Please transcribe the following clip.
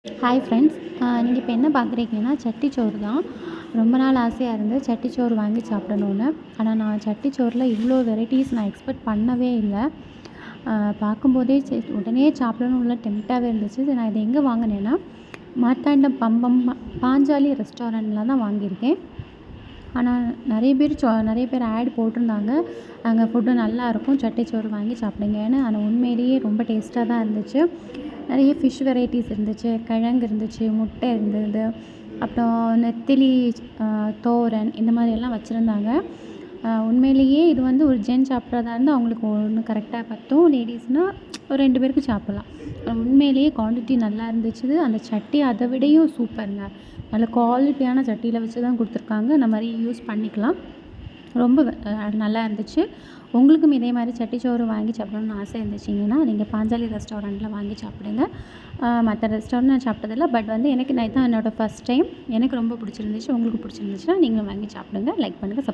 Hi friends. நீங்கள் இப்போ என்ன பார்க்குறீங்கன்னா சட்டிச்சோறு தான். ரொம்ப நாள் ஆசையாக இருந்தது சட்டிச்சோறு வாங்கி சாப்பிடணுன்னு. ஆனால் நான் சட்டிச்சோறில் இவ்வளோ வெரைட்டிஸ் நான் எக்ஸ்பெக்ட் பண்ணவே இல்லை. பார்க்கும்போதே உடனே சாப்பிடணும் உள்ள டெம்ப்டாகவே இருந்துச்சு. நான் இதை எங்கே வாங்கினேன்னா மார்த்தாண்டம் பம்பம் பாஞ்சாலி ரெஸ்டாரண்ட்டில் தான் வாங்கியிருக்கேன். ஆனால் நிறைய பேர் ஆட் போட்டிருந்தாங்க, அங்கே ஃபுட்டு நல்லாயிருக்கும், சட்டிச்சோறு வாங்கி சாப்பிடுங்கன்னு. ஆனால் உண்மையிலேயே ரொம்ப டேஸ்ட்டாக தான் இருந்துச்சு. நிறைய ஃபிஷ் வெரைட்டிஸ் இருந்துச்சு, கிழங்கு இருந்துச்சு, முட்டை இருந்தது, அப்புறம் நெத்திலி தோரன் இந்த மாதிரியெல்லாம் வச்சுருந்தாங்க. உண்மையிலேயே இது வந்து ஒரு ஜென்ஸ் சாப்பிட்றதா இருந்தால் அவங்களுக்கு ஒன்று கரெக்டாக பத்தும். லேடீஸ்னால் ஒரு 2 பேருக்கு சாப்பிட்லாம். உண்மையிலேயே குவான்டிட்டி நல்லா இருந்துச்சு. அந்த சட்டி அதை விடையும் சூப்பருங்க. நல்ல குவாலிட்டியான சட்டியில் வச்சு தான் கொடுத்துருக்காங்க. அந்த மாதிரி யூஸ் பண்ணிக்கலாம். ரொம்ப நல்லா இருந்துச்சு. உங்களுக்கும் இதே மாதிரி சட்டிச்சோறு வாங்கி சாப்பிடணும்னு ஆசை இருந்துச்சிங்கன்னா நீங்கள் பாஞ்சாலி ரெஸ்டாரண்ட்டில் வாங்கி சாப்பிடுங்க. மற்ற ரெஸ்டாரண்ட் நான் சாப்பிட்டதில்ல. பட் வந்து எனக்கு இதான் என்னோடய ஃபஸ்ட் டைம். எனக்கு ரொம்ப பிடிச்சிருந்துச்சு. உங்களுக்கு பிடிச்சிருந்துச்சுன்னா நீங்களும் வாங்கி சாப்பிடுங்க. லைக் பண்ணுங்கள்,